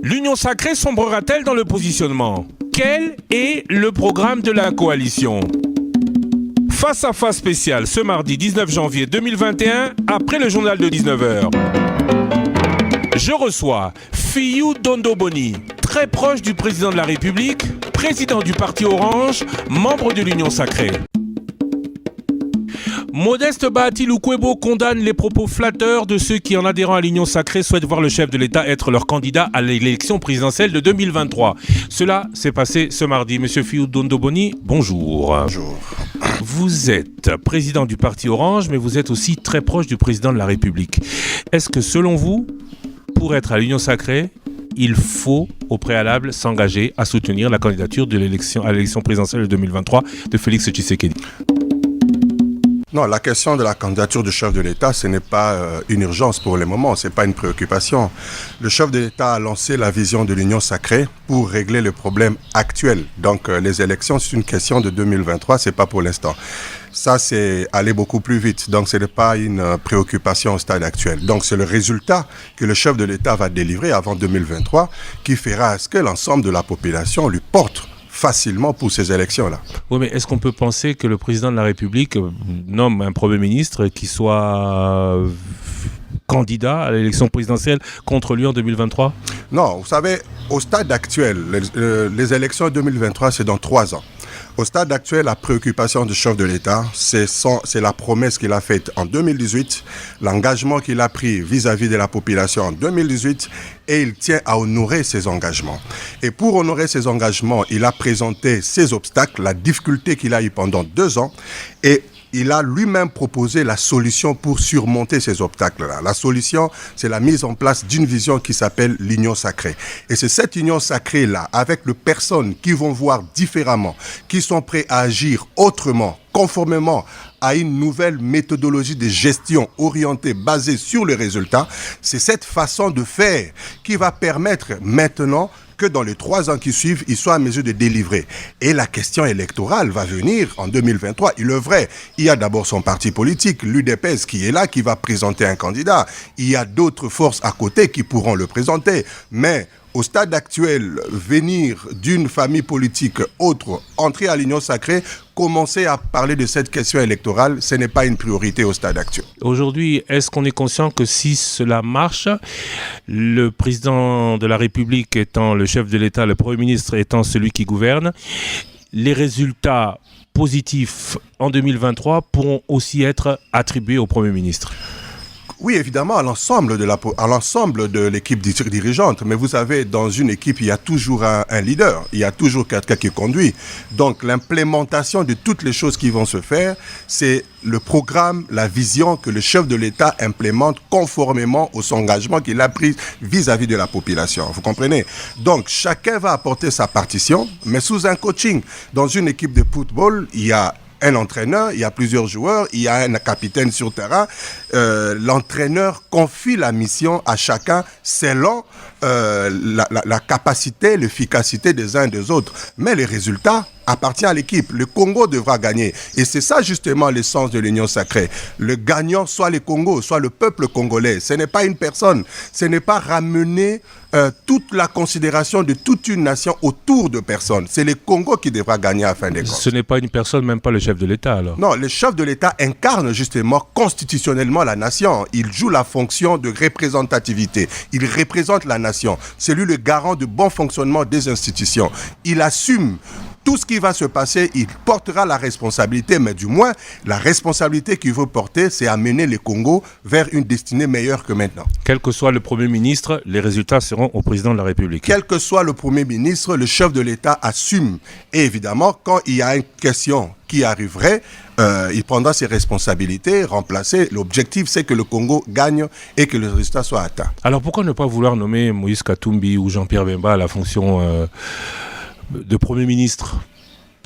L'Union sacrée sombrera-t-elle dans le positionnement? Quel est le programme de la coalition? Face à face spécial ce mardi 19 janvier 2021, après le journal de 19h. Je reçois Fiyou Dondoboni, très proche du président de la République, président du parti Orange, membre de l'Union sacrée. Modeste Bahati Lukwebo condamne les propos flatteurs de ceux qui, en adhérant à l'Union sacrée, souhaitent voir le chef de l'État être leur candidat à l'élection présidentielle de 2023. Cela s'est passé ce mardi. Monsieur Fiyou Dondoboni, bonjour. Bonjour. Vous êtes président du parti Orange, mais vous êtes aussi très proche du président de la République. Est-ce que, selon vous, pour être à l'Union sacrée, il faut au préalable s'engager à soutenir la candidature à l'élection présidentielle de 2023 de Félix Tshisekedi? Non, la question de la candidature du chef de l'État, ce n'est pas une urgence pour le moment, ce n'est pas une préoccupation. Le chef de l'État a lancé la vision de l'Union sacrée pour régler le problème actuel. Donc les élections, c'est une question de 2023, ce n'est pas pour l'instant. Ça, c'est aller beaucoup plus vite. Donc, ce n'est pas une préoccupation au stade actuel. Donc, c'est le résultat que le chef de l'État va délivrer avant 2023 qui fera à ce que l'ensemble de la population lui porte facilement pour ces élections-là. Oui, mais est-ce qu'on peut penser que le président de la République nomme un Premier ministre qui soit candidat à l'élection présidentielle contre lui en 2023? Non, vous savez, au stade actuel, les élections 2023, c'est dans 3 ans. Au stade actuel, la préoccupation du chef de l'État, c'est la promesse qu'il a faite en 2018, l'engagement qu'il a pris vis-à-vis de la population en 2018, et il tient à honorer ses engagements. Et pour honorer ses engagements, il a présenté ses obstacles, la difficulté qu'il a eue pendant 2 ans, et il a lui-même proposé la solution pour surmonter ces obstacles-là. La solution, c'est la mise en place d'une vision qui s'appelle l'Union sacrée. Et c'est cette Union sacrée-là, avec les personnes qui vont voir différemment, qui sont prêts à agir autrement, conformément à une nouvelle méthodologie de gestion orientée, basée sur les résultats. C'est cette façon de faire qui va permettre maintenant que dans les 3 ans qui suivent, il soit en mesure de délivrer. Et la question électorale va venir en 2023. Il est vrai, il y a d'abord son parti politique, l'UDPS, qui est là, qui va présenter un candidat. Il y a d'autres forces à côté qui pourront le présenter. Mais au stade actuel, venir d'une famille politique autre, entrer à l'Union sacrée, commencer à parler de cette question électorale, ce n'est pas une priorité au stade actuel. Aujourd'hui, est-ce qu'on est conscient que si cela marche, le président de la République étant le chef de l'État, le Premier ministre étant celui qui gouverne, les résultats positifs en 2023 pourront aussi être attribués au Premier ministre? Oui, évidemment, à l'ensemble de l'équipe dirigeante. Mais vous savez, dans une équipe, il y a toujours un leader. Il y a toujours quelqu'un qui conduit. Donc, l'implémentation de toutes les choses qui vont se faire, c'est le programme, la vision que le chef de l'État implémente conformément aux engagements qu'il a pris vis-à-vis de la population. Vous comprenez? Donc, chacun va apporter sa partition, mais sous un coaching. Dans une équipe de football, il y a un entraîneur, il y a plusieurs joueurs, il y a un capitaine sur terrain. L'entraîneur confie la mission à chacun selon la capacité, l'efficacité des uns et des autres. Mais les résultats appartiennent à l'équipe. Le Congo devra gagner. Et c'est ça justement l'essence de l'Union sacrée. Le gagnant, soit le Congo, soit le peuple congolais. Ce n'est pas une personne. Ce n'est pas ramener toute la considération de toute une nation autour de personnes. C'est le Congo qui devra gagner à fin des comptes. Ce n'est pas une personne, même pas le chef de l'État alors? Non, le chef de l'État incarne justement constitutionnellement la nation. Il joue la fonction de représentativité. Il représente la nation. C'est lui le garant du bon fonctionnement des institutions. Il assume tout ce qui va se passer, il portera la responsabilité, mais du moins, la responsabilité qu'il veut porter, c'est amener le Congo vers une destinée meilleure que maintenant. Quel que soit le Premier ministre, les résultats seront au président de la République. Quel que soit le Premier ministre, le chef de l'État assume. Et évidemment, quand il y a une question qui arriverait, il prendra ses responsabilités, remplacer. L'objectif, c'est que le Congo gagne et que le résultat soit atteint. Alors pourquoi ne pas vouloir nommer Moïse Katumbi ou Jean-Pierre Bemba à la fonction de Premier ministre?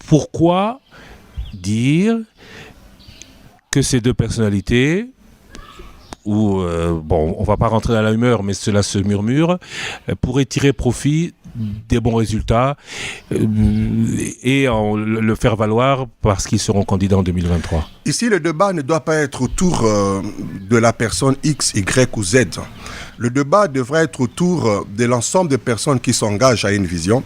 Pourquoi dire que ces deux personnalités, on ne va pas rentrer dans la humeur, mais cela se murmure, pourraient tirer profit des bons résultats et le faire valoir parce qu'ils seront candidats en 2023. Ici, le débat ne doit pas être autour de la personne X, Y ou Z. Le débat devrait être autour de l'ensemble des personnes qui s'engagent à une vision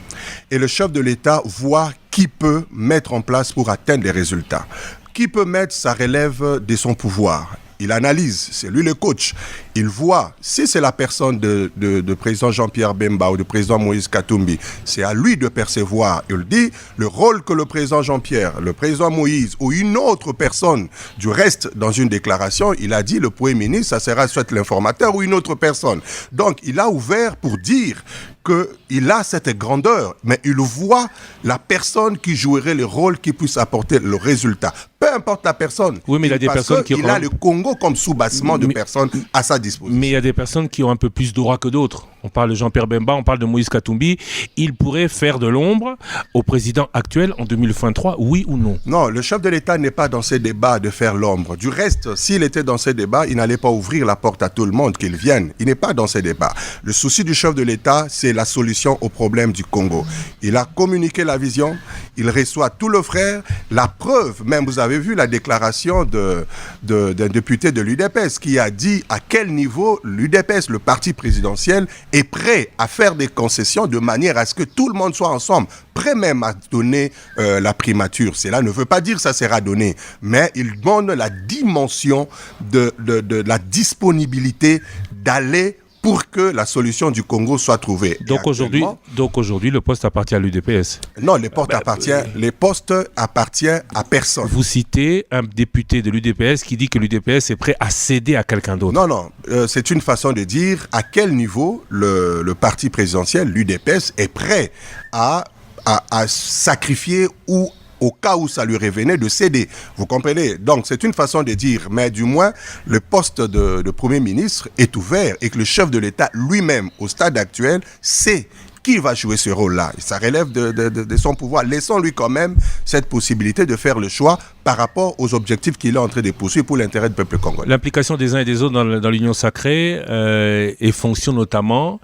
et le chef de l'État voit qui peut mettre en place pour atteindre des résultats, qui peut mettre sa relève de son pouvoir. Il analyse, c'est lui le coach. Il voit, si c'est la personne de président Jean-Pierre Bemba ou de président Moïse Katumbi, c'est à lui de percevoir. Il dit, le rôle que le président Jean-Pierre, le président Moïse ou une autre personne, du reste, dans une déclaration, il a dit, le Premier ministre, ça sera soit l'informateur ou une autre personne. Donc, il a ouvert pour dire qu'il a cette grandeur, mais il voit la personne qui jouerait le rôle qui puisse apporter le résultat. Peu importe la personne. Oui, mais il y a des personnes qui il a le Congo comme sous-bassement de personnes à sa disposition. Mais il y a des personnes qui ont un peu plus droit que d'autres. On parle de Jean-Pierre Bemba, on parle de Moïse Katumbi. Il pourrait faire de l'ombre au président actuel en 2023, oui ou non? Non, le chef de l'État n'est pas dans ces débats de faire l'ombre. Du reste, s'il était dans ces débats, il n'allait pas ouvrir la porte à tout le monde qu'il vienne. Il n'est pas dans ces débats. Le souci du chef de l'État, c'est la solution au problème du Congo. Il a communiqué la vision, il reçoit tous les frères. La preuve, même vous avez vu la déclaration d'un député de l'UDPS qui a dit à quel niveau l'UDPS, le parti présidentiel, est prêt à faire des concessions de manière à ce que tout le monde soit ensemble, prêt même à donner la primature. Cela ne veut pas dire que ça sera donné, mais il donne la dimension de la disponibilité d'aller pour que la solution du Congo soit trouvée. Donc aujourd'hui, le poste appartient à l'UDPS. Non, les postes appartiennent à personne. Vous citez un député de l'UDPS qui dit que l'UDPS est prêt à céder à quelqu'un d'autre. Non, c'est une façon de dire à quel niveau le parti présidentiel, l'UDPS, est prêt à sacrifier ou au cas où ça lui revenait de céder. Vous comprenez? Donc, c'est une façon de dire, mais du moins, le poste de Premier ministre est ouvert et que le chef de l'État lui-même, au stade actuel, sait qui va jouer ce rôle-là. Ça relève de son pouvoir. Laissons-lui quand même cette possibilité de faire le choix par rapport aux objectifs qu'il est en train de poursuivre pour l'intérêt du peuple congolais. L'implication des uns et des autres dans l'Union sacrée est fonction notamment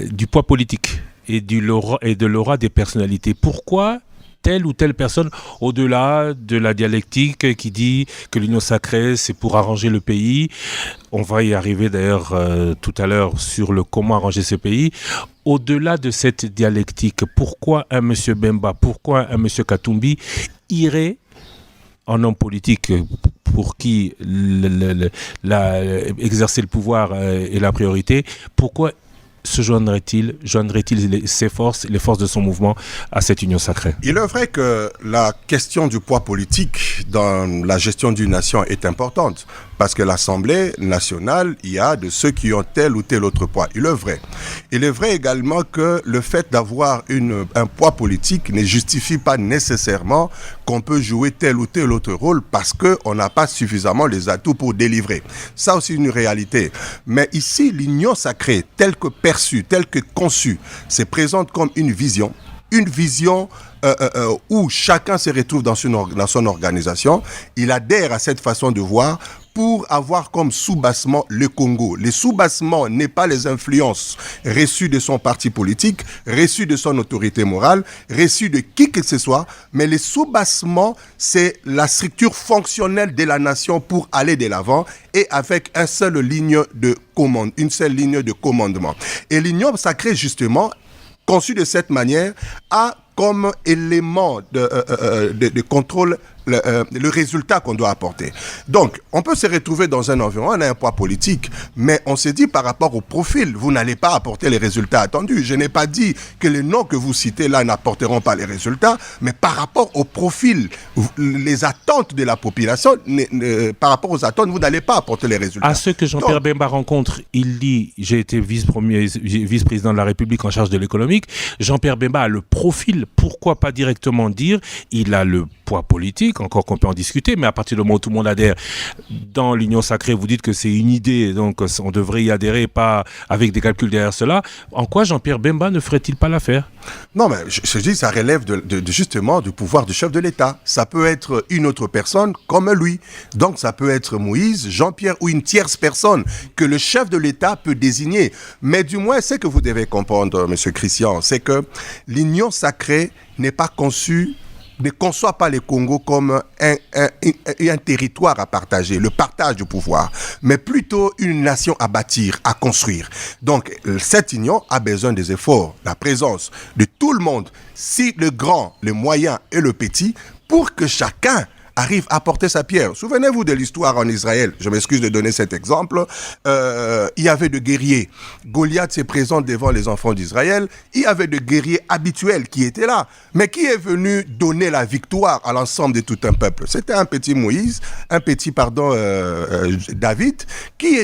du poids politique et de l'aura des personnalités. Pourquoi telle ou telle personne, au-delà de la dialectique qui dit que l'union sacrée, c'est pour arranger le pays. On va y arriver d'ailleurs tout à l'heure sur le comment arranger ce pays. Au-delà de cette dialectique, pourquoi un monsieur Bemba, pourquoi un monsieur Katumbi irait en homme politique pour qui exercer le pouvoir est la priorité, pourquoi se joindrait-il ses forces, les forces de son mouvement à cette union sacrée? Il est vrai que la question du poids politique dans la gestion d'une nation est importante parce que l'Assemblée nationale, il y a de ceux qui ont tel ou tel autre poids. Il est vrai. Il est vrai également que le fait d'avoir un poids politique ne justifie pas nécessairement qu'on peut jouer tel ou tel autre rôle parce qu'on n'a pas suffisamment les atouts pour délivrer. Ça aussi, une réalité. Mais ici, l'union sacrée, telle que perçue, telle que conçue, se présente comme une vision où chacun se retrouve dans son organisation. Il adhère à cette façon de voir pour avoir comme sous-bassement le Congo. Le sous-bassement n'est pas les influences reçues de son parti politique, reçues de son autorité morale, reçues de qui que ce soit, mais le sous-bassement, c'est la structure fonctionnelle de la nation pour aller de l'avant et avec une seule ligne de commandement. Et l'union sacrée, justement, conçue de cette manière, a comme élément de contrôle le résultat qu'on doit apporter. Donc, on peut se retrouver dans un environnement, on a un poids politique, mais on se dit par rapport au profil, vous n'allez pas apporter les résultats attendus. Je n'ai pas dit que les noms que vous citez là n'apporteront pas les résultats, mais par rapport au profil, les attentes de la population, par rapport aux attentes, vous n'allez pas apporter les résultats. À ceux que Jean-Pierre Bemba rencontre, il dit, j'ai été vice-président de la République en charge de l'économique. Jean-Pierre Bemba a le profil, pourquoi pas directement dire, il a le poids politique, encore qu'on peut en discuter, mais à partir du moment où tout le monde adhère dans l'Union sacrée, vous dites que c'est une idée, donc on devrait y adhérer, pas avec des calculs derrière cela. En quoi Jean-Pierre Bemba ne ferait-il pas l'affaire? Non, mais je dis, ça relève justement du pouvoir du chef de l'État. Ça peut être une autre personne comme lui. Donc, ça peut être Moïse, Jean-Pierre ou une tierce personne que le chef de l'État peut désigner. Mais du moins, ce que vous devez comprendre, M. Christian, c'est que l'Union sacrée n'est pas conçue, ne conçoit pas le Congo comme un territoire à partager, le partage du pouvoir, mais plutôt une nation à bâtir, à construire. Donc, cette union a besoin des efforts, la présence de tout le monde, si le grand, le moyen et le petit, pour que chacun arrive à porter sa pierre. Souvenez-vous de l'histoire en Israël. Je m'excuse de donner cet exemple. Il y avait de guerriers. Goliath se présente devant les enfants d'Israël. Il y avait de guerriers habituels qui étaient là. Mais qui est venu donner la victoire à l'ensemble de tout un peuple? C'était un petit Moïse, David, qui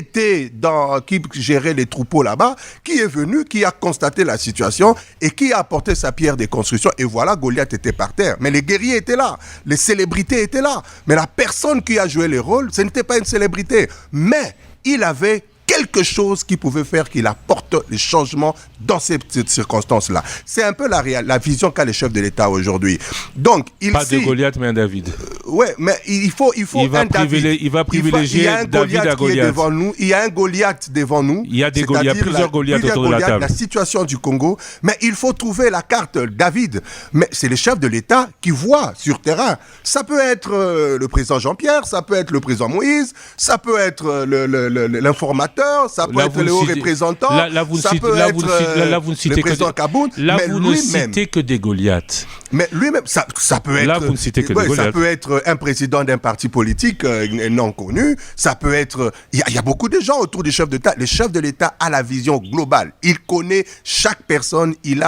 gérait les troupeaux là-bas, qui est venu, qui a constaté la situation et qui a apporté sa pierre de construction. Et voilà, Goliath était par terre. Mais les guerriers étaient là. Les célébrités étaient là. Mais la personne qui a joué le rôle, ce n'était pas une célébrité. Mais il avait quelque chose qui pouvait faire qu'il apporte les changements dans ces circonstances-là. C'est un peu la vision qu'a le chef de l'État aujourd'hui. Donc, pas de Goliath, mais un David. Ouais, mais il faut un David. Il va privilégier David à Goliath. Devant nous. Il y a un Goliath devant nous. Il y a plusieurs Goliaths autour de la table. La situation du Congo, mais il faut trouver la carte David. Mais c'est le chef de l'État qui voit sur terrain. Ça peut être le président Jean-Pierre, ça peut être le président Moïse, ça peut être l'informateur, ça peut être le haut représentant, ça peut être le président Kaboun. Là, vous ne citez que des Goliaths. Mais lui-même, ça peut être... Là, vous ne citez que des Goliaths. Ça peut être un président d'un parti politique non connu. Ça peut être... Il y a beaucoup de gens autour du chef de l'État. Le chef de l'État a la vision globale. Il connaît chaque personne. Il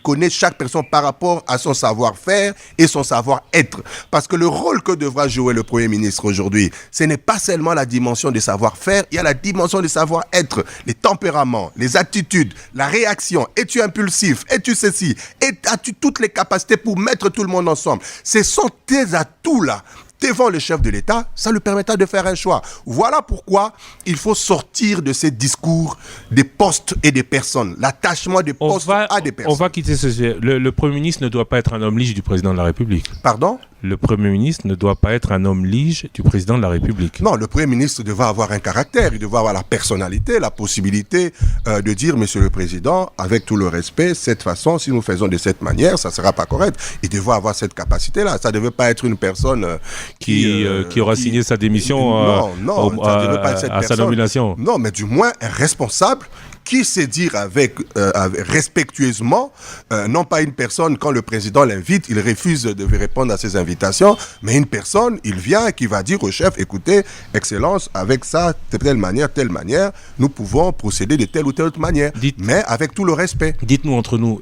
connaît chaque personne par rapport à son savoir-faire et son savoir-être. Parce que le rôle que devra jouer le Premier ministre aujourd'hui, ce n'est pas seulement la dimension du savoir-faire, il y a la dimension du savoir-être, les tempéraments, les attitudes, la réaction. Es-tu impulsif? Es-tu ceci? As-tu toutes les capacités pour mettre tout le monde ensemble? Ce sont tes atouts-là devant le chef de l'État, ça lui permettra de faire un choix. Voilà pourquoi il faut sortir de ces discours des postes et des personnes, l'attachement des postes à des personnes. On va quitter ce sujet. Le Premier ministre ne doit pas être un homme lige du président de la République. Pardon? Le Premier ministre ne doit pas être un homme lige du président de la République. Non, le Premier ministre devra avoir un caractère, il devra avoir la personnalité, la possibilité de dire, Monsieur le Président, avec tout le respect, cette façon, si nous faisons de cette manière, ça ne sera pas correct. Il devra avoir cette capacité-là. Ça ne devait pas être une personne qui aura signé sa démission à sa nomination. Non, mais du moins un responsable qui sait dire respectueusement, non pas une personne, quand le président l'invite, il refuse de répondre à ses invitations, mais une personne, il vient qui va dire au chef, écoutez, Excellence, avec ça, de telle manière, nous pouvons procéder de telle ou telle autre manière, mais avec tout le respect. Dites-nous entre nous,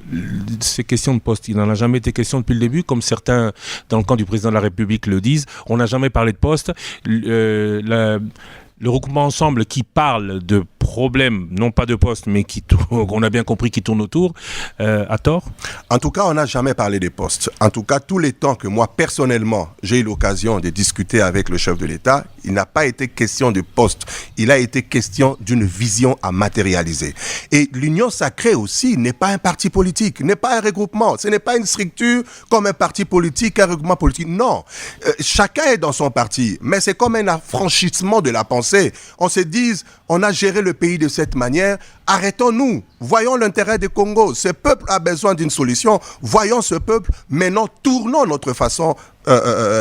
ces questions de poste, il n'en a jamais été question depuis le début, comme certains dans le camp du président de la République le disent, on n'a jamais parlé de poste. Le regroupement ensemble qui parle de problèmes, non pas de poste, mais on a bien compris qui tourne autour, à tort? En tout cas, on n'a jamais parlé des postes. En tout cas, tous les temps que moi, personnellement, j'ai eu l'occasion de discuter avec le chef de l'État, il n'a pas été question de poste. Il a été question d'une vision à matérialiser. Et l'Union sacrée aussi n'est pas un parti politique, n'est pas un regroupement. Ce n'est pas une structure comme un parti politique, un regroupement politique. Non. Chacun est dans son parti, mais c'est comme un affranchissement de la pensée. On se dit, on a géré le pays de cette manière, arrêtons-nous, voyons l'intérêt du Congo. Ce peuple a besoin d'une solution, voyons ce peuple, maintenant tournons notre façon,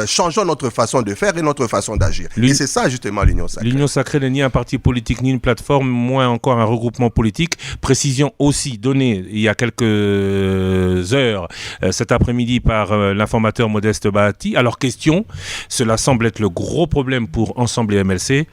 changeons notre façon de faire et notre façon d'agir. Et c'est ça justement l'Union sacrée. L'Union sacrée n'est ni un parti politique ni une plateforme, moins encore un regroupement politique. Précision aussi donnée il y a quelques heures cet après-midi par l'informateur Modeste Bahati. Alors cela semble être le gros problème pour Ensemble et MLC.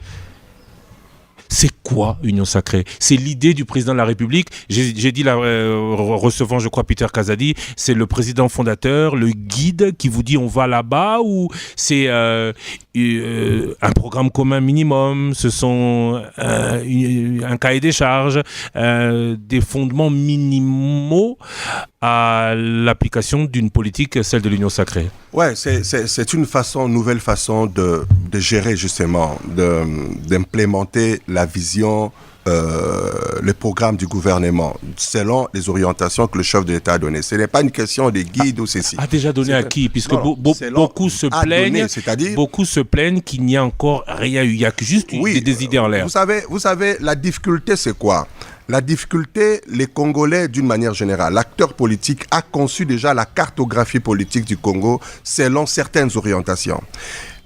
C'est quoi, Union Sacrée? C'est l'idée du président de la République. J'ai dit, recevant, je crois, Peter Kazadi, c'est le président fondateur, le guide qui vous dit on va là-bas, ou c'est un programme commun minimum, ce sont un cahier des charges, des fondements minimaux à l'application d'une politique, celle de l'Union Sacrée? Ouais, c'est une nouvelle façon de gérer justement, d'implémenter la vision, le programme du gouvernement selon les orientations que le chef de l'État a données. Ce n'est pas une question de guide ou ceci. A déjà donné à qui? Puisque beaucoup se plaignent qu'il n'y a encore rien eu. Il n'y a que juste des idées en l'air. Vous savez, la difficulté, c'est quoi? La difficulté, les Congolais, d'une manière générale, l'acteur politique a conçu déjà la cartographie politique du Congo selon certaines orientations.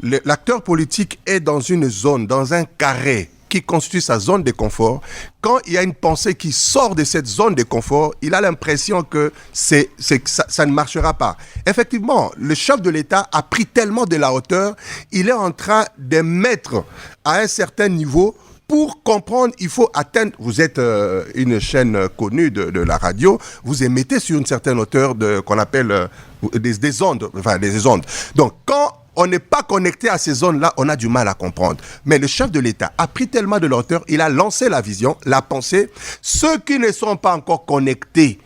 L'acteur politique est dans une zone, dans un carré qui constitue sa zone de confort. Quand il y a une pensée qui sort de cette zone de confort, il a l'impression que ça ne marchera pas. Effectivement, le chef de l'État a pris tellement de la hauteur, il est en train de mettre à un certain niveau. Pour comprendre, il faut atteindre... Vous êtes une chaîne connue de la radio, vous émettez sur une certaine hauteur qu'on appelle des ondes. Enfin, des ondes. Donc, quand on n'est pas connecté à ces zones-là, on a du mal à comprendre. Mais le chef de l'État a pris tellement de la hauteur, il a lancé la vision, la pensée. Ceux qui ne sont pas encore connectés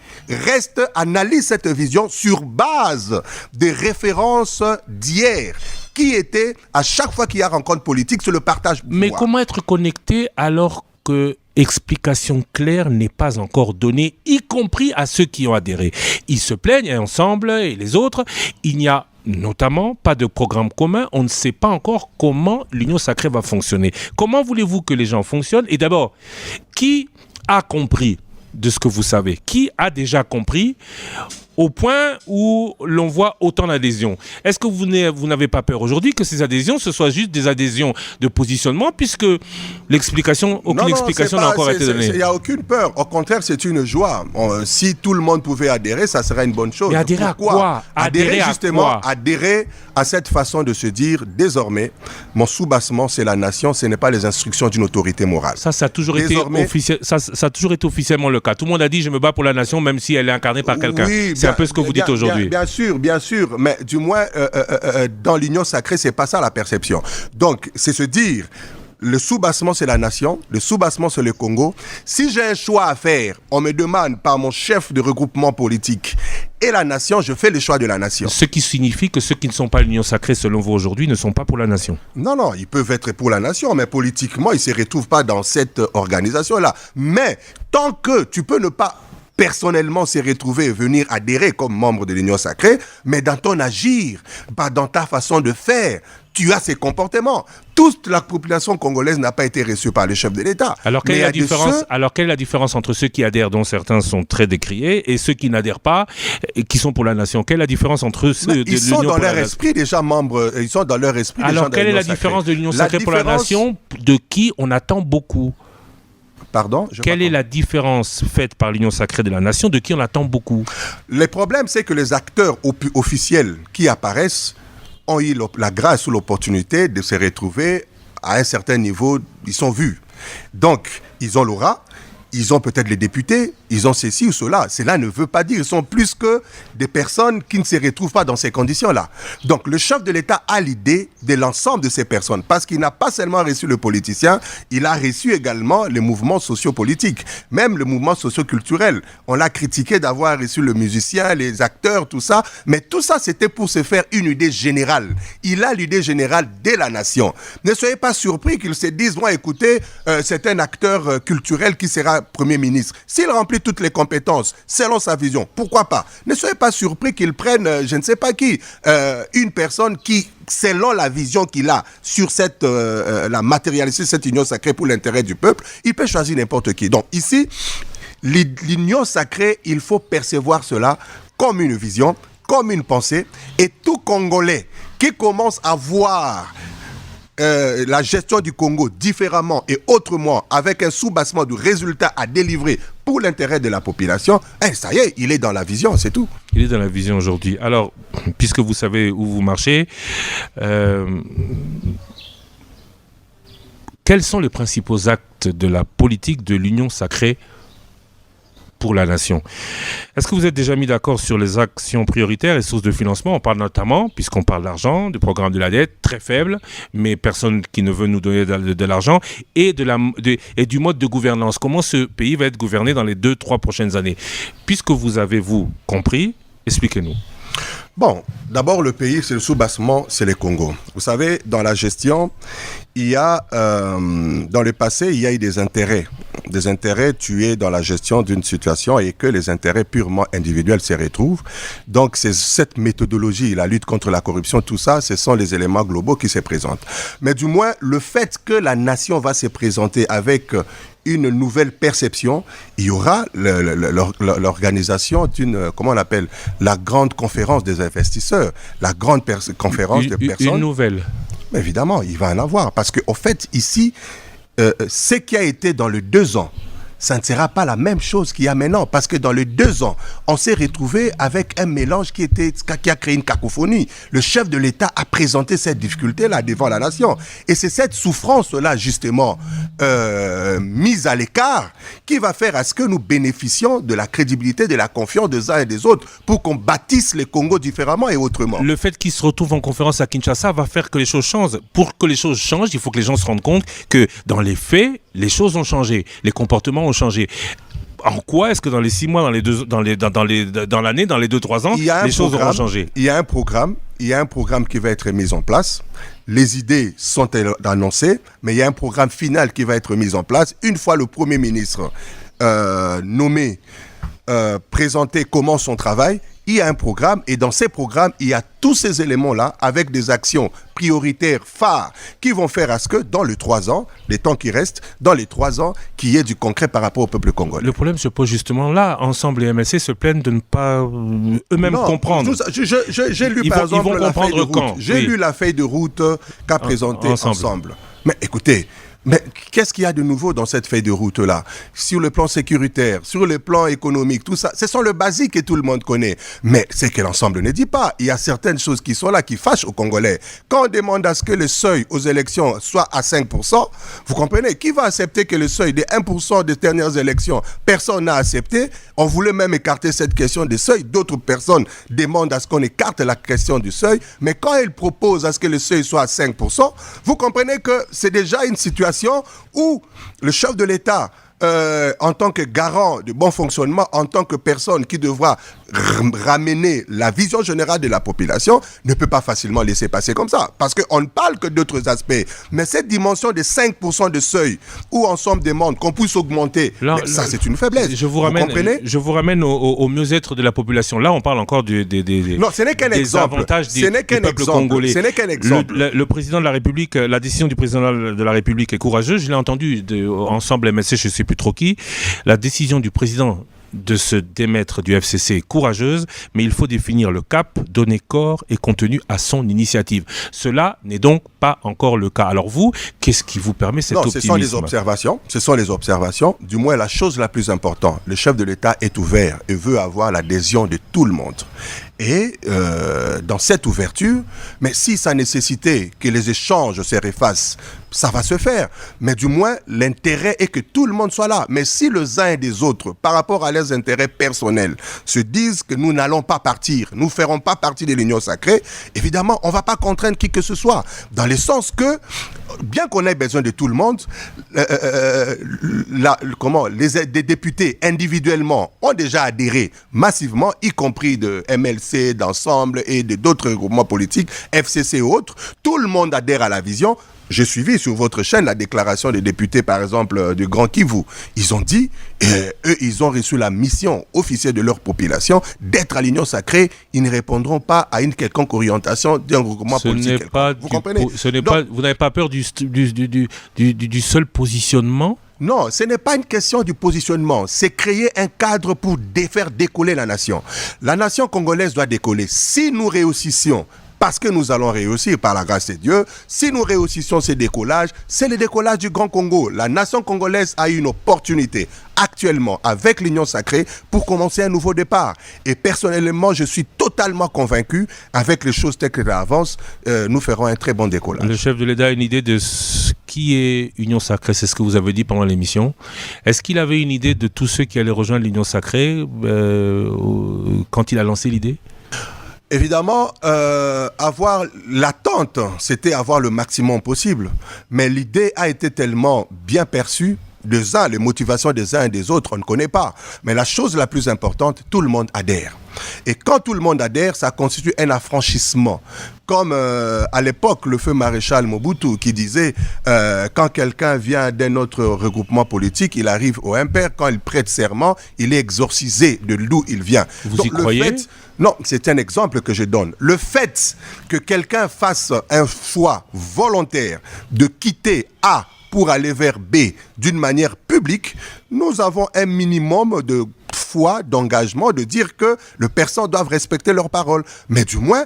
analysent cette vision sur base des références d'hier, qui était, à chaque fois qu'il y a rencontre politique, sur le partage du pouvoir. Mais comment être connecté alors que explication claire n'est pas encore donnée, y compris à ceux qui ont adhéré? Ils se plaignent ensemble, et les autres, il n'y a notamment pas de programme commun, on ne sait pas encore comment l'Union Sacrée va fonctionner. Comment voulez-vous que les gens fonctionnent? Et d'abord, qui a compris de ce que vous savez? Qui a déjà compris au point où l'on voit autant d'adhésions? Est-ce que vous n'avez pas peur aujourd'hui que ces adhésions, ce soient juste des adhésions de positionnement, puisque aucune explication n'a encore été donnée? Il n'y a aucune peur. Au contraire, c'est une joie. Si tout le monde pouvait adhérer, ça serait une bonne chose. Mais adhérer à quoi? Adhérer à cette façon de se dire, désormais, mon soubassement, c'est la nation, ce n'est pas les instructions d'une autorité morale. Ça a toujours été officiellement le cas. Tout le monde a dit, je me bats pour la nation, même si elle est incarnée par quelqu'un. Oui, c'est un peu ce que vous dites aujourd'hui. Bien sûr, mais du moins, dans l'Union Sacrée, c'est pas ça la perception. Donc, c'est se dire, le soubassement, c'est la nation, le soubassement, c'est le Congo. Si j'ai un choix à faire, on me demande par mon chef de regroupement politique et la nation, je fais le choix de la nation. Ce qui signifie que ceux qui ne sont pas l'Union Sacrée, selon vous aujourd'hui, ne sont pas pour la nation. Non, ils peuvent être pour la nation, mais politiquement, ils ne se retrouvent pas dans cette organisation-là. Mais tant que tu peux ne pas personnellement se retrouver et venir adhérer comme membre de l'Union Sacrée, mais dans ton agir, pas dans ta façon de faire, tu as ces comportements. Toute la population congolaise n'a pas été reçue par le chef de l'État. Alors quelle est la différence entre ceux qui adhèrent, dont certains sont très décriés, et ceux qui n'adhèrent pas, et qui sont pour la nation? Quelle est la différence entre ceux de l'Union Ils sont dans leur esprit déjà membres, ils sont dans leur esprit. Alors quelle est la différence de l'Union Sacrée pour la nation, de qui on attend beaucoup? Pardon, quelle est la différence faite par l'Union Sacrée de la nation, de qui on attend beaucoup? Le problème, c'est que les acteurs officiels qui apparaissent ont eu la grâce ou l'opportunité de se retrouver à un certain niveau, ils sont vus. Donc, ils ont l'aura, ils ont peut-être les députés, ils ont ceci ou cela. Cela ne veut pas dire qu'ils sont plus que des personnes qui ne se retrouvent pas dans ces conditions-là. Donc, le chef de l'État a l'idée de l'ensemble de ces personnes, parce qu'il n'a pas seulement reçu le politicien, il a reçu également les mouvements sociopolitiques, même le mouvement socioculturel. On l'a critiqué d'avoir reçu le musicien, les acteurs, tout ça, mais tout ça, c'était pour se faire une idée générale. Il a l'idée générale de la nation. Ne soyez pas surpris qu'ils se disent, bon, écoutez, c'est un acteur culturel qui sera Premier ministre. S'il remplit toutes les compétences selon sa vision, pourquoi pas? Ne soyez pas surpris qu'il prenne, je ne sais pas qui, une personne qui, selon la vision qu'il a sur la matérialisation de cette union sacrée pour l'intérêt du peuple, il peut choisir n'importe qui. Donc ici, l'union sacrée, il faut percevoir cela comme une vision, comme une pensée, et tout Congolais qui commence à voir la gestion du Congo différemment et autrement, avec un soubassement du résultat à délivrer pour l'intérêt de la population, ça y est, il est dans la vision, c'est tout. Il est dans la vision aujourd'hui. Alors, puisque vous savez où vous marchez, quels sont les principaux actes de la politique de l'Union sacrée pour la nation? Est-ce que vous êtes déjà mis d'accord sur les actions prioritaires et sources de financement? On parle notamment, puisqu'on parle d'argent, du programme de la dette, très faible, mais personne qui ne veut nous donner de l'argent, et du mode de gouvernance. Comment ce pays va être gouverné dans les 2-3 prochaines années? Puisque vous avez, vous, compris, expliquez-nous. Bon, d'abord le pays, c'est le soubassement, c'est les Congos. Vous savez, dans la gestion, il y a, dans le passé, il y a eu des intérêts tués dans la gestion d'une situation et que les intérêts purement individuels se retrouvent. Donc, c'est cette méthodologie, la lutte contre la corruption, tout ça, ce sont les éléments globaux qui se présentent. Mais du moins, le fait que la nation va se présenter avec une nouvelle perception, il y aura l'organisation d'une, comment on appelle, la grande conférence des investisseurs, la grande conférence des personnes. Une nouvelle. Évidemment, il va en avoir. Parce qu'au fait, ici, ce qui a été dans les 2 ans, ça ne sera pas la même chose qu'il y a maintenant. Parce que dans les 2 ans, on s'est retrouvé avec un mélange qui a créé une cacophonie. Le chef de l'État a présenté cette difficulté-là devant la nation. Et c'est cette souffrance-là, justement, mise à l'écart, qui va faire à ce que nous bénéficions de la crédibilité, de la confiance des uns et des autres pour qu'on bâtisse les Congos différemment et autrement. Le fait qu'ils se retrouvent en conférence à Kinshasa va faire que les choses changent. Pour que les choses changent, il faut que les gens se rendent compte que dans les faits, les choses ont changé. Les comportements ont changé. En quoi est-ce que dans les 6 mois, dans l'année, dans les 2-3 ans, les choses auront changé? Il y a un programme qui va être mis en place. Les idées sont annoncées, mais il y a un programme final qui va être mis en place. Une fois le Premier ministre nommé, présenté comment son travail, il y a un programme et dans ces programmes, il y a tous ces éléments-là avec des actions prioritaires phares qui vont faire à ce que dans les 3 ans, les temps qui restent, dans les 3 ans, qu'il y ait du concret par rapport au peuple congolais. Le problème se pose justement là. Ensemble et MLC se plaignent de ne pas eux-mêmes comprendre. J'ai lu par exemple la feuille de route. J'ai lu la feuille de route qu'a présentée Ensemble. Mais écoutez, mais qu'est-ce qu'il y a de nouveau dans cette feuille de route-là? Sur le plan sécuritaire, sur le plan économique, tout ça, ce sont le basique que tout le monde connaît. Mais c'est que l'ensemble ne dit pas. Il y a certaines choses qui sont là, qui fâchent aux Congolais. Quand on demande à ce que le seuil aux élections soit à 5%, vous comprenez, qui va accepter que le seuil des 1% des dernières élections, personne n'a accepté? On voulait même écarter cette question des seuils. D'autres personnes demandent à ce qu'on écarte la question du seuil. Mais quand elles proposent à ce que le seuil soit à 5%, vous comprenez que c'est déjà une situation où le chef de l'État, en tant que garant du bon fonctionnement, en tant que personne qui devra ramener la vision générale de la population, ne peut pas facilement laisser passer comme ça. Parce qu'on ne parle que d'autres aspects. Mais cette dimension de 5% de seuil, où Ensemble demande qu'on puisse augmenter, là, ça c'est une faiblesse. Je vous ramène au mieux-être de la population. Là, on parle encore non, ce n'est qu'un exemple. Avantages du peuple congolais. Ce n'est qu'un exemple. Le président de la République, la décision du président de la République est courageuse. Je l'ai entendu Ensemble MSC, je ne sais plus trop qui. La décision du président de se démettre du FCC est courageuse, mais il faut définir le cap, donner corps et contenu à son initiative. Cela n'est donc pas encore le cas. Alors vous, qu'est-ce qui vous permet cet optimisme? Ce sont les observations. Du moins, la chose la plus importante, le chef de l'État est ouvert et veut avoir l'adhésion de tout le monde. Et dans cette ouverture, mais si ça nécessitait que les échanges se refacent, ça va se faire. Mais du moins, l'intérêt est que tout le monde soit là. Mais si les uns et des autres, par rapport à leurs intérêts personnels, se disent que nous n'allons pas partir, nous ne ferons pas partie de l'Union sacrée, évidemment, on ne va pas contraindre qui que ce soit. Dans le sens que, bien qu'on ait besoin de tout le monde, des députés individuellement ont déjà adhéré massivement, y compris de MLC, d'Ensemble et d'autres groupements politiques, FCC et autres. Tout le monde adhère à la vision. J'ai suivi sur votre chaîne la déclaration des députés, par exemple, du Grand Kivu. Ils ont dit, eux, ils ont reçu la mission officielle de leur population d'être à l'Union sacrée. Ils ne répondront pas à une quelconque orientation d'un groupement politique. Vous comprenez? Vous n'avez pas peur du seul positionnement? Non, ce n'est pas une question du positionnement. C'est créer un cadre pour faire décoller la nation. La nation congolaise doit décoller. Si nous réussissions parce que nous allons réussir par la grâce de Dieu. Si nous réussissons ces décollages, c'est le décollage du Grand Congo. La nation congolaise a une opportunité actuellement avec l'Union sacrée pour commencer un nouveau départ. Et personnellement, je suis totalement convaincu, avec les choses telles qu'elles avancent, nous ferons un très bon décollage. Le chef de l'État a une idée de ce qui est Union sacrée, c'est ce que vous avez dit pendant l'émission. Est-ce qu'il avait une idée de tous ceux qui allaient rejoindre l'Union sacrée quand il a lancé l'idée ? Évidemment, avoir l'attente, c'était avoir le maximum possible. Mais l'idée a été tellement bien perçue, les motivations des uns et des autres, on ne connaît pas. Mais la chose la plus importante, tout le monde adhère. Et quand tout le monde adhère, ça constitue un affranchissement. Comme à l'époque, le feu maréchal Mobutu qui disait quand quelqu'un vient d'un autre regroupement politique, il arrive au impair, quand il prête serment, il est exorcisé de d'où il vient. Vous y croyez ? Non, c'est un exemple que je donne. Le fait que quelqu'un fasse un choix volontaire de quitter A pour aller vers B d'une manière publique, nous avons un minimum de foi, d'engagement, de dire que les personnes doivent respecter leurs paroles. Mais du moins,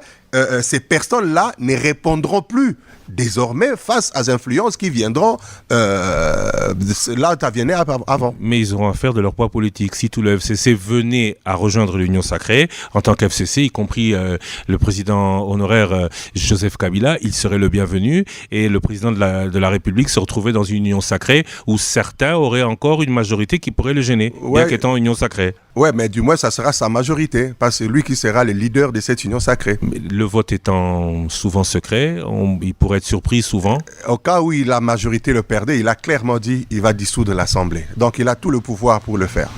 ces personnes-là ne répondront plus désormais face aux influences qui viendront là où ça venait avant. Mais ils auront affaire de leur poids politique. Si tout le FCC venait à rejoindre l'Union sacrée, en tant qu'FCC, y compris le président honoraire Joseph Kabila, il serait le bienvenu, et le président de la République se retrouvait dans une Union sacrée où certains auraient encore une majorité qui pourrait le gêner, bien qu'étant Union sacrée. Ouais, mais du moins, ça sera sa majorité, parce que lui qui sera le leader de cette Union sacrée. Mais le vote étant souvent secret, il pourrait être surpris souvent. Au cas où la majorité le perdait, il a clairement dit qu'il va dissoudre l'Assemblée. Donc il a tout le pouvoir pour le faire.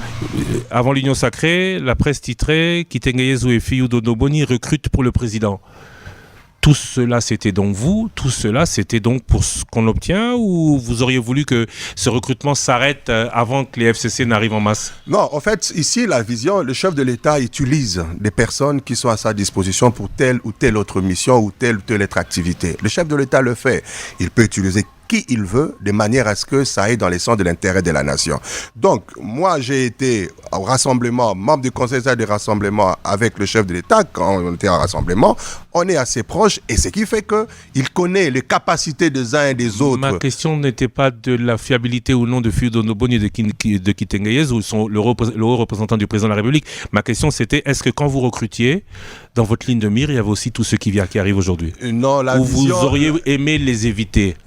Avant l'Union sacrée, la presse titrait Kitengayezou et Fiyou Dondoboni recrutent pour le président. Tout cela, c'était donc vous ? Tout cela, c'était donc pour ce qu'on obtient ? Ou vous auriez voulu que ce recrutement s'arrête avant que les FCC n'arrivent en masse ? Non, en fait, ici, la vision, le chef de l'État utilise des personnes qui sont à sa disposition pour telle ou telle autre mission ou telle autre activité. Le chef de l'État le fait. Il peut utiliser qui il veut, de manière à ce que ça aille dans les sens de l'intérêt de la nation. Donc, moi, j'ai été au rassemblement, membre du conseil de rassemblement avec le chef de l'État, quand on était en rassemblement, on est assez proche, et ce qui fait qu'il connaît les capacités des uns et des autres. Ma question n'était pas de la fiabilité ou non de Fiyou Dondoboni et de Kitengayezou, où sont le haut représentant du président de la République. Ma question, c'était, est-ce que quand vous recrutiez, dans votre ligne de mire, il y avait aussi tous ceux qui arrivent aujourd'hui ? Non, ou vous auriez aimé les éviter ?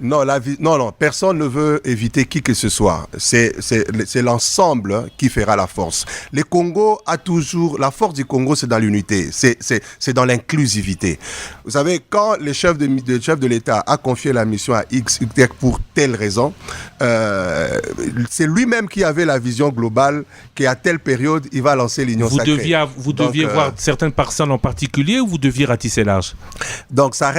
Non, personne ne veut éviter qui que ce soit. C'est l'ensemble qui fera la force. Le Congo a toujours... La force du Congo, c'est dans l'unité. C'est dans l'inclusivité. Vous savez, quand le chef de l'État a confié la mission à XY pour telle raison, c'est lui-même qui avait la vision globale qu'à telle période, il va lancer l'Union sacrée. Vous deviez voir certaines personnes en particulier, ou vous deviez ratisser large ? Donc ça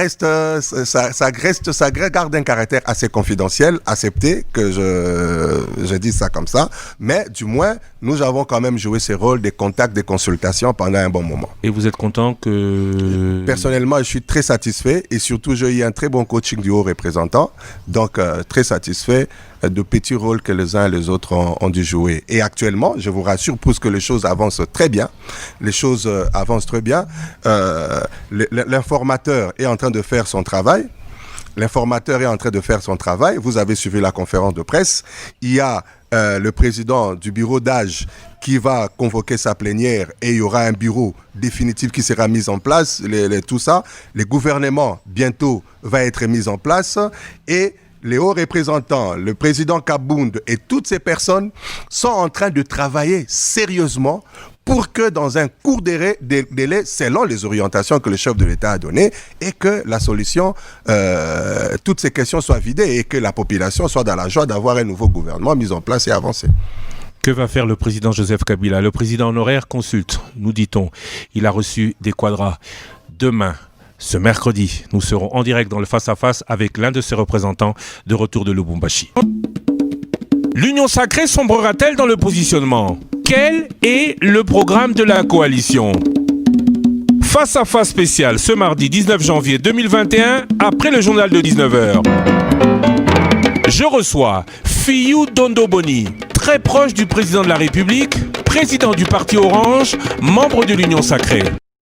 garde un caractère assez confidentiel, accepté que je dise ça comme ça, mais du moins nous avons quand même joué ce rôle de contact, de consultation pendant un bon moment. Et vous êtes content que... Personnellement, je suis très satisfait, et surtout j'ai eu un très bon coaching du haut représentant, donc très satisfait de petits rôles que les uns et les autres ont dû jouer. Et actuellement, je vous rassure, puisque les choses avancent très bien, l'informateur est en train de faire son travail. Vous avez suivi la conférence de presse. Il y a le président du bureau d'âge qui va convoquer sa plénière, et il y aura un bureau définitif qui sera mis en place. Tout ça, le gouvernement bientôt va être mis en place, et les hauts représentants, le président Kabound et toutes ces personnes sont en train de travailler sérieusement pour que dans un court délai, selon les orientations que le chef de l'État a données, et que la solution, toutes ces questions soient vidées, et que la population soit dans la joie d'avoir un nouveau gouvernement mis en place et avancé. Que va faire le président Joseph Kabila ? Le président honoraire consulte, nous dit-on. Il a reçu des quadras. Demain, ce mercredi, nous serons en direct dans le face-à-face avec l'un de ses représentants de retour de Lubumbashi. L'Union sacrée sombrera-t-elle dans le positionnement ? Quel est le programme de la coalition ? Face-à-face spécial ce mardi 19 janvier 2021, après le journal de 19h. Je reçois Fiyou Dondoboni, très proche du président de la République, président du Parti Orange, membre de l'Union sacrée.